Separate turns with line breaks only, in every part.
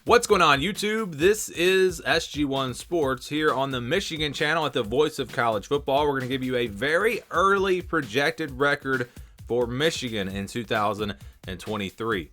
What's going on, YouTube? This is SG1 Sports here on the Michigan channel at the Voice of College Football. We're going to give you a very early projected record for Michigan in 2023.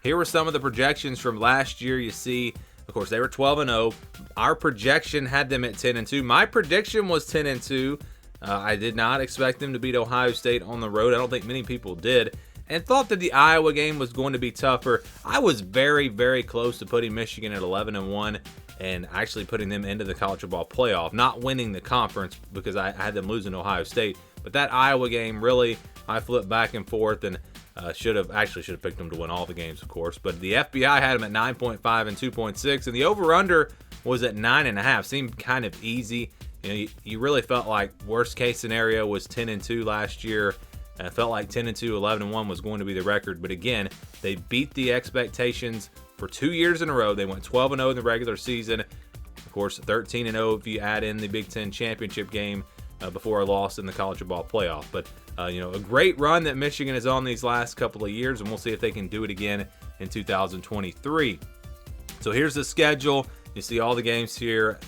Here were some of the projections from last year. You see, of course, they were 12-0. Our projection had them at 10-2. My prediction was 10-2. I did not expect them to beat Ohio State on the road. I don't think many people did. And thought that the Iowa game was going to be tougher. I was very, very close to putting Michigan at 11-1 and actually putting them into the college football playoff. Not winning the conference because I had them losing to Ohio State. But that Iowa game, really, I flipped back and forth and should have picked them to win all the games, of course. But the FBI had them at 9.5 and 2.6, and the over/under was at 9.5. Seemed kind of easy. You really felt like worst case scenario was 10-2 last year. And it felt like 10-2, 11-1 was going to be the record. But again, they beat the expectations for 2 years in a row. They went 12-0 in the regular season. Of course, 13-0 if you add in the Big Ten championship game before a loss in the college football playoff. But, a great run that Michigan is on these last couple of years, and we'll see if they can do it again in 2023. So here's the schedule. You see all the games here.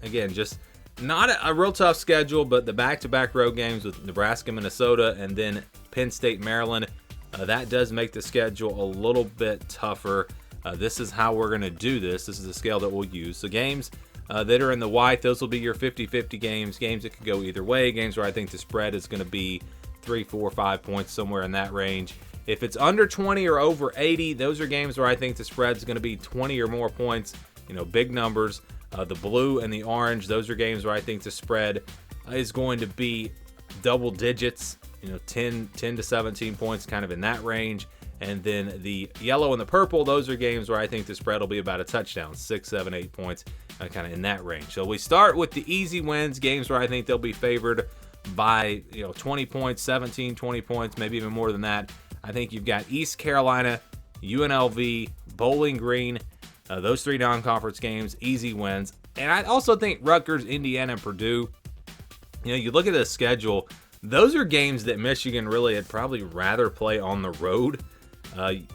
Again, just not a real tough schedule, but the back-to-back road games with Nebraska, Minnesota, and then Penn State, Maryland, that does make the schedule a little bit tougher. This is how we're going to do this. This is the scale that we'll use. So games that are in the white, those will be your 50-50 games that could go either way, games where I think the spread is going to be 3, 4, 5 points, somewhere in that range. If it's under 20 or over 80, those are games where I think the spread is going to be 20 or more points, big numbers. The blue and the orange, those are games where I think the spread is going to be double digits, 10 to 17 points, kind of in that range. And then the yellow and the purple, those are games where I think the spread will be about a touchdown, 6, 7, 8 points, kind of in that range. So we start with the easy wins, games where I think they'll be favored by 20 points, 17, 20 points, maybe even more than that. I think you've got East Carolina, UNLV, Bowling Green. Those three non-conference games, easy wins. And I also think Rutgers, Indiana, and Purdue, you look at the schedule, those are games that Michigan really would probably rather play on the road.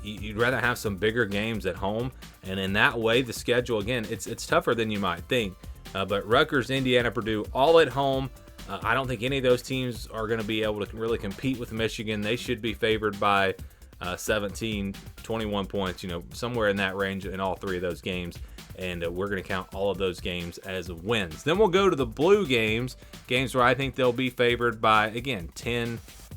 You'd rather have some bigger games at home. And in that way, the schedule, again, it's tougher than you might think. But Rutgers, Indiana, Purdue, all at home. I don't think any of those teams are going to be able to really compete with Michigan. They should be favored by 17, 21 points, somewhere in that range in all three of those games. And we're going to count all of those games as wins. Then we'll go to the blue games where I think they'll be favored by, again,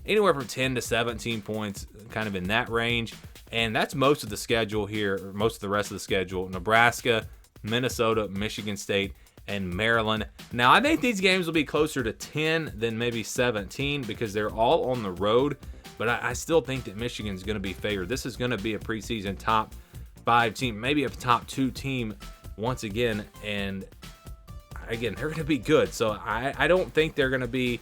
anywhere from 10 to 17 points, kind of in that range. And that's most of the schedule here, or most of the rest of the schedule. Nebraska, Minnesota, Michigan State, and Maryland. Now, I think these games will be closer to 10 than maybe 17 because they're all on the road. But I still think that Michigan's going to be favored. This is going to be a preseason top 5 team, maybe a top 2 team once again. And again, they're going to be good. So I don't think they're going to be.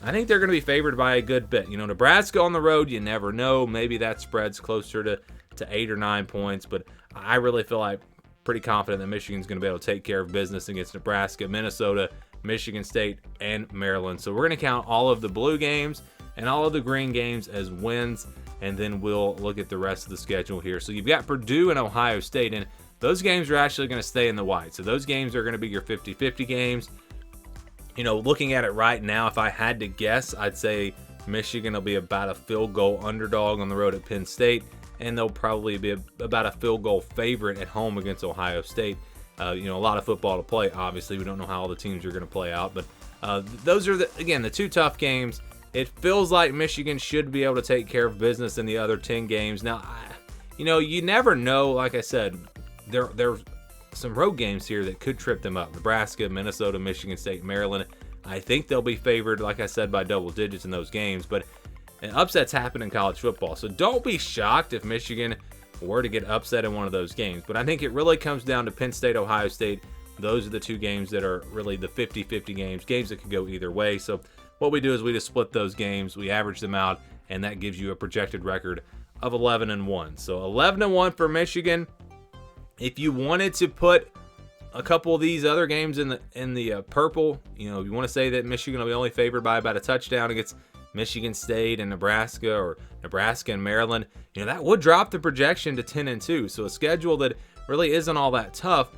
I think they're going to be favored by a good bit. Nebraska on the road, you never know. Maybe that spread's closer to 8 or 9 points. But I really feel like pretty confident that Michigan's going to be able to take care of business against Nebraska, Minnesota, Michigan State, and Maryland. So we're going to count all of the blue games and all of the green games as wins, and then we'll look at the rest of the schedule here. So you've got Purdue and Ohio State, and those games are actually going to stay in the white. So those games are going to be your 50-50 games. Looking at it right now, if I had to guess, I'd say Michigan will be about a field goal underdog on the road at Penn State, and they'll probably be about a field goal favorite at home against Ohio State. A lot of football to play, obviously. We don't know how all the teams are going to play out, but those are, the two tough games. It feels like Michigan should be able to take care of business in the other 10 games. Now, you never know. Like I said, there's some road games here that could trip them up. Nebraska, Minnesota, Michigan State, Maryland. I think they'll be favored, like I said, by double digits in those games. But upsets happen in college football. So don't be shocked if Michigan were to get upset in one of those games. But I think it really comes down to Penn State, Ohio State. Those are the two games that are really the 50-50 games that could go either way. So what we do is we just split those games, we average them out, and that gives you a projected record of 11-1. So 11-1 for Michigan. If you wanted to put a couple of these other games in the purple, you want to say that Michigan will be only favored by about a touchdown against Michigan State and Nebraska, or Nebraska and Maryland, that would drop the projection to 10-2. So a schedule that really isn't all that tough.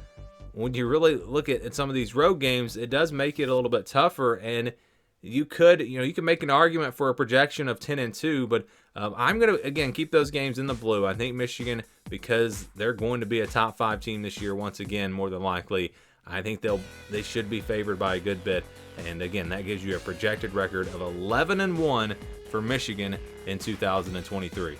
When you really look at some of these road games, it does make it a little bit tougher, and you could make an argument for a projection of 10-2, but I'm going to, again, keep those games in the blue. I think Michigan, because they're going to be a top 5 team this year once again, more than likely, I think they should be favored by a good bit. And again, that gives you a projected record of 11-1 for Michigan in 2023.